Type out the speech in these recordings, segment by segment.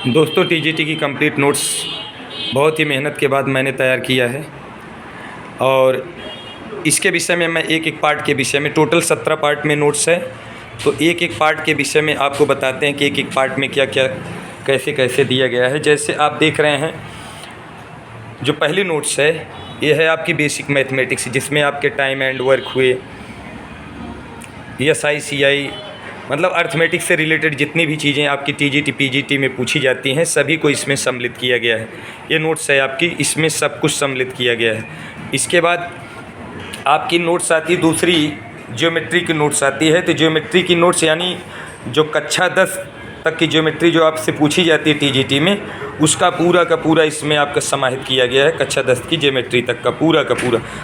दोस्तों टीजीटी की complete notes बहुत ही मेहनत के बाद मैंने तैयार किया है और इसके विषय में मैं एक एक पार्ट के विषय में टोटल 17 पार्ट में नोट्स है। तो एक एक पार्ट के विषय में आपको बताते हैं कि एक एक पार्ट में क्या क्या कैसे कैसे दिया गया है। जैसे आप देख रहे हैं जो पहली नोट्स है ये है आपकी बेसिक मैथमेटिक्स, जिसमें आपके टाइम एंड वर्क हुए, SI CI मतलब अर्थमेटिक से रिलेटेड जितनी भी चीज़ें आपकी टीजीटी पीजीटी में पूछी जाती हैं सभी को इसमें सम्मिलित किया गया है। ये नोट्स है आपकी, इसमें सब कुछ सम्मिलित किया गया है। इसके बाद आपकी नोट्स आती दूसरी ज्योमेट्री की नोट्स आती है। तो ज्योमेट्री की नोट्स यानी जो कक्षा 10 तक की ज्योमेट्री जो आपसे पूछी जाती है टीजीटी में, उसका पूरा का पूरा इसमें आपका समाहित किया गया है। कक्षा 10 की ज्योमेट्री तक का पूरा।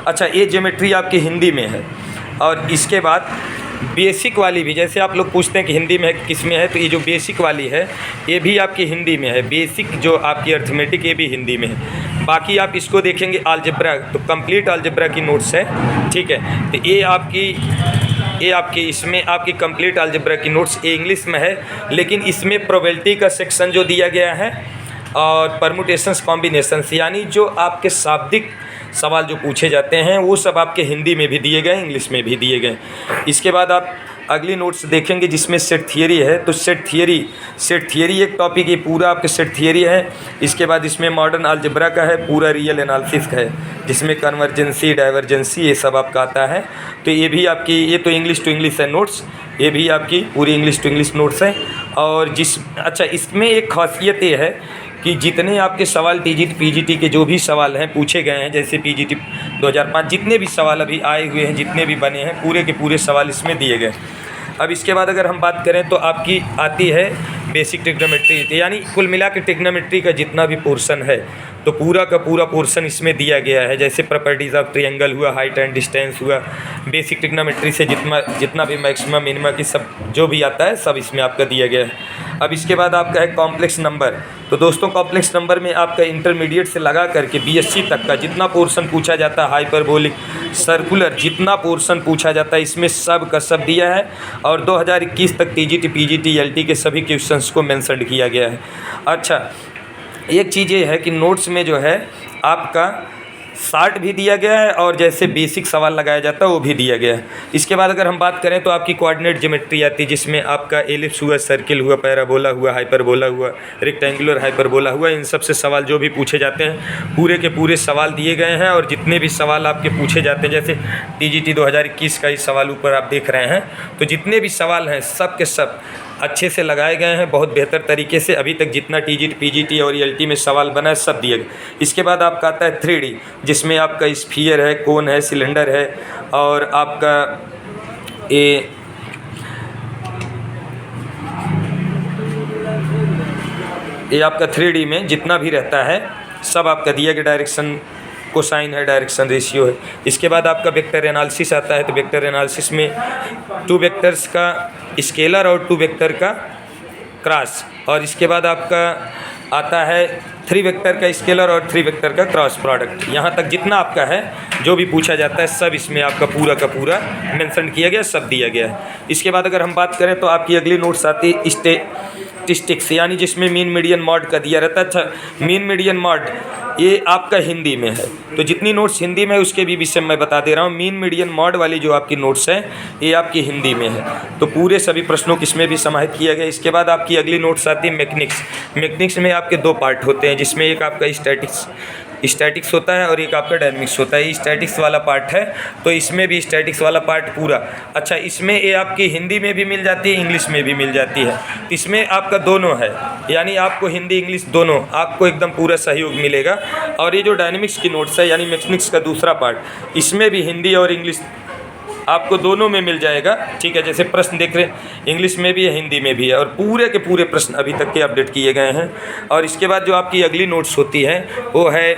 अच्छा, ये ज्योमेट्री आपकी हिंदी में है। और इसके बाद बेसिक वाली भी, जैसे आप लोग पूछते हैं कि हिंदी में है किस में है, तो ये जो बेसिक वाली है ये भी आपकी हिंदी में है। बेसिक जो आपकी अर्थमेटिक ये भी हिंदी में है। बाकी आप इसको देखेंगे अलजेब्रा, तो कंप्लीट अलजेब्रा की नोट्स है, ठीक है। तो ये आपकी इसमें आपकी कंप्लीट अलजेब्रा की नोट्स इंग्लिश में है, लेकिन इसमें प्रोबेबिलिटी का सेक्शन जो दिया गया है और परमुटेशंस कॉम्बिनेशंस यानी जो आपके शाब्दिक सवाल जो पूछे जाते हैं वो सब आपके हिंदी में भी दिए गए, इंग्लिश में भी दिए गए। इसके बाद आप अगली नोट्स देखेंगे जिसमें सेट थियरी है। तो सेट थियरी एक टॉपिक ये पूरा आपके सेट थियरी है। इसके बाद इसमें मॉडर्न अलजेब्रा का है, पूरा रियल एनालिसिस का है, जिसमें कन्वर्जेंसी डाइवर्जेंसी ये सब आपका आता है। तो ये भी आपकी, ये तो इंग्लिश टू इंग्लिश है नोट्स, ये भी आपकी पूरी इंग्लिश टू इंग्लिश नोट्स है। और अच्छा, इसमें एक खासियत ये है कि जितने आपके सवाल टीजीटी पीजीटी के जो भी सवाल हैं पूछे गए हैं, जैसे पीजीटी 2005 जितने भी सवाल अभी आए हुए हैं, जितने भी बने हैं, पूरे के पूरे सवाल इसमें दिए गए। अब इसके बाद अगर हम बात करें तो आपकी आती है बेसिक ट्रिग्नोमेट्री, यानी कुल मिला के ट्रिग्नोमेट्री का जितना भी पोर्शन है तो पूरा का पूरा पोर्शन इसमें दिया गया है। जैसे प्रॉपर्टीज़ ऑफ ट्रायंगल हुआ, हाइट एंड डिस्टेंस हुआ, बेसिक ट्रिग्नोमेट्री से जितना भी मैक्सिमम मिनिमम की सब जो भी आता है सब इसमें आपका दिया गया है। अब इसके बाद आपका है कॉम्प्लेक्स नंबर। तो दोस्तों कॉम्प्लेक्स नंबर में आपका इंटरमीडिएट से लगा करके BSc तक का जितना पोर्शन पूछा जाता है, हाइपरबोलिक, सर्कुलर, जितना पोर्शन पूछा जाता है इसमें सब का सब दिया है। और 2021 तक टीजीटी पीजीटी LT के सभी क्वेश्चंस को मेंशन किया गया है। अच्छा, एक चीज़ ये है कि नोट्स में जो है आपका शार्ट भी दिया गया है और जैसे बेसिक सवाल लगाया जाता है वो भी दिया गया है। इसके बाद अगर हम बात करें तो आपकी कोऑर्डिनेट ज्योमेट्री आती है, जिसमें आपका एलिप्स हुआ, सर्किल हुआ, पैराबोला हुआ, हाइपरबोला हुआ, रेक्टेंगुलर हाइपरबोला हुआ, इन सब से सवाल जो भी पूछे जाते हैं पूरे के पूरे सवाल दिए गए हैं। और जितने भी सवाल आपके पूछे जाते हैं, जैसे टीजीटी 2021 का ही सवाल ऊपर आप देख रहे हैं, तो जितने भी सवाल हैं सब के सब अच्छे से लगाए गए हैं, बहुत बेहतर तरीके से। अभी तक जितना टीजीटी पीजीटी और LT में सवाल बना है सब दिए गए। इसके बाद आपका आता है 3D, जिसमें आपका स्फीयर है, कोन है, सिलेंडर है, और आपका ये आपका 3D में जितना भी रहता है सब आपका दिया गया। डायरेक्शन कोसाइन है, डायरेक्शन रेशियो है। इसके बाद आपका वेक्टर एनालिसिस आता है। तो वेक्टर एनालिसिस में 2 वेक्टर्स का स्केलर और 2 वेक्टर का क्रॉस, और इसके बाद आपका आता है 3 वेक्टर का स्केलर और 3 वेक्टर का क्रॉस प्रोडक्ट। यहाँ तक जितना आपका है जो भी पूछा जाता है सब इसमें आपका पूरा का पूरा मेंशन किया गया, सब दिया गया है। इसके बाद अगर हम बात करें तो आपकी अगली नोट्स आती है स्टैटिस्टिक्स, यानी जिसमें मीन मीडियन मॉड का दिया रहता है। अच्छा, मीन मीडियन मॉड ये आपका हिंदी में है, तो जितनी नोट्स हिंदी में है उसके भी विषय मैं बता दे रहा हूँ। मीन मीडियन मॉड वाली जो आपकी नोट्स है ये आपकी हिंदी में है, तो पूरे सभी प्रश्नों को इसमें भी समाहित किया गया। इसके बाद आपकी अगली नोट्स आती है मैकेनिक्स में आपके 2 पार्ट होते हैं, जिसमें एक आपका स्टैटिक्स होता है और एक आपका डायनेमिक्स होता है। ये स्टैटिक्स वाला पार्ट है, तो इसमें भी स्टैटिक्स वाला पार्ट पूरा। अच्छा, इसमें ये आपकी हिंदी में भी मिल जाती है, इंग्लिश में भी मिल जाती है। इसमें आपका दोनों है, यानी आपको हिंदी इंग्लिश दोनों आपको एकदम पूरा सहयोग मिलेगा। और ये जो डायनेमिक्स की नोट्स है यानी मैकेनिक्स का दूसरा पार्ट, इसमें भी हिंदी और इंग्लिश आपको दोनों में मिल जाएगा, ठीक है। जैसे प्रश्न देख रहे हैं इंग्लिश में भी है, हिंदी में भी है, और पूरे के पूरे प्रश्न अभी तक के अपडेट किए गए हैं। और इसके बाद जो आपकी अगली नोट्स होती है वो है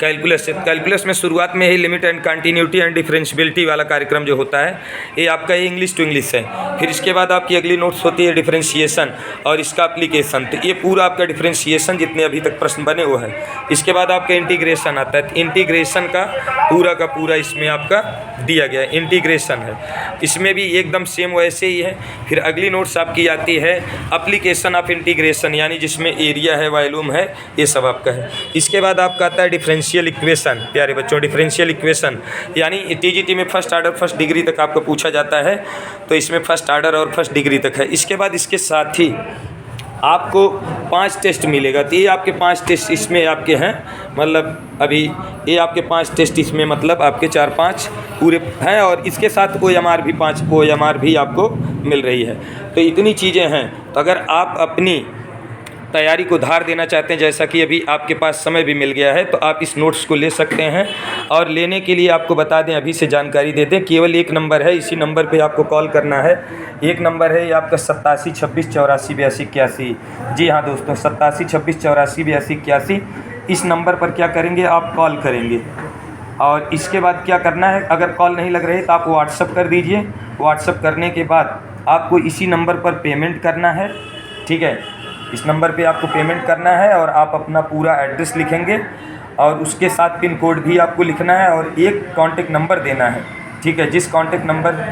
कैलकुलस से, कैलकुलस में शुरुआत में ही limit and continuity and differentiability वाला कार्यक्रम जो होता है ये आपका ये इंग्लिश टू इंग्लिश है। फिर इसके बाद आपकी अगली नोट्स होती है डिफरेंशिएशन और इसका एप्लीकेशन। तो ये पूरा आपका डिफरेंशिएशन जितने अभी तक प्रश्न बने हुए हैं। इसके बाद आपका इंटीग्रेशन आता है। इंटीग्रेशन का पूरा इसमें आपका दिया गया है, इंटीग्रेशन है। इसमें भी एकदम सेम वैसे ही है। फिर अगली नोट्स आपकी आती है एप्लीकेशन ऑफ इंटीग्रेशन, यानी जिसमें एरिया है, वॉल्यूम है, ये सब आपका है। इसके बाद आपका आता है डिफरेंशियल इक्वेशन। प्यारे बच्चों, डिफरेंशियल इक्वेशन यानी टीजीटी में फर्स्ट ऑर्डर फर्स्ट डिग्री तक आपको पूछा जाता है, तो इसमें फर्स्ट ऑर्डर और फर्स्ट डिग्री तक है। इसके बाद इसके साथ ही आपको 5 टेस्ट मिलेगा। तो ये आपके 5 टेस्ट इसमें आपके हैं, मतलब अभी ये आपके 5 टेस्ट इसमें मतलब आपके 4-5 पूरे हैं, और इसके साथ OMR भी 5 OMR भी आपको मिल रही है। तो इतनी चीज़ें हैं। तो अगर आप अपनी तैयारी को धार देना चाहते हैं, जैसा कि अभी आपके पास समय भी मिल गया है, तो आप इस नोट्स को ले सकते हैं। और लेने के लिए आपको बता दें, अभी से जानकारी दे दें, केवल एक नंबर है, इसी नंबर पे आपको कॉल करना है। एक नंबर है ये आपका 87 26 84 82 81। जी हाँ दोस्तों, 87 26 84 82 81। इस नंबर पर क्या करेंगे, आप कॉल करेंगे। और इसके बाद क्या करना है, अगर कॉल नहीं लग रही तो आप व्हाट्सअप कर दीजिए। व्हाट्सअप करने के बाद आपको इसी नंबर पर पेमेंट करना है, ठीक है। इस नंबर पे आपको पेमेंट करना है और आप अपना पूरा एड्रेस लिखेंगे और उसके साथ पिन कोड भी आपको लिखना है और एक कॉन्टेक्ट नंबर देना है, ठीक है, जिस कॉन्टेक्ट नंबर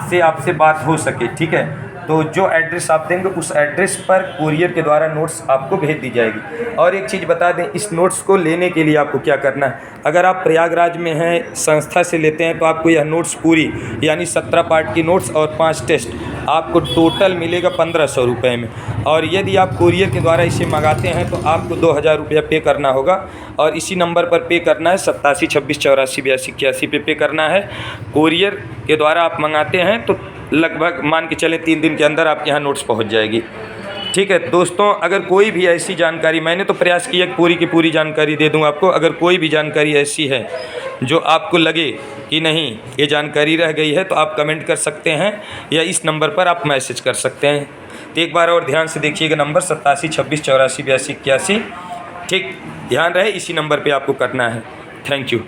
से आपसे बात हो सके, ठीक है। तो जो एड्रेस आप देंगे उस एड्रेस पर कुरियर के द्वारा नोट्स आपको भेज दी जाएगी। और एक चीज़ बता दें, इस नोट्स को लेने के लिए आपको क्या करना है। अगर आप प्रयागराज में हैं, संस्था से लेते हैं, तो आपको यह नोट्स पूरी यानी 17 पार्ट की नोट्स और 5 टेस्ट आपको टोटल मिलेगा 1500 रुपये में। और यदि आप कुरियर के द्वारा इसे मंगाते हैं तो आपको 2000 रुपया पे करना होगा, और इसी नंबर पर पे करना है, 87 26 84 82 81 पे करना है। कुरियर के द्वारा आप मंगाते हैं तो लगभग मान के चलें 3 दिन के अंदर आपके यहाँ नोट्स पहुँच जाएगी, ठीक है। दोस्तों, अगर कोई भी ऐसी जानकारी, मैंने तो प्रयास किया कि पूरी की पूरी जानकारी दे दूं आपको। अगर कोई भी जानकारी ऐसी है जो आपको लगे कि नहीं ये जानकारी रह गई है, तो आप कमेंट कर सकते हैं या इस नंबर पर आप मैसेज कर सकते हैं। तो एक बार और ध्यान से देखिएगा, नंबर 87 26 84 82 81, ठीक, ध्यान रहे, इसी नंबर पर आपको करना है। Thank you.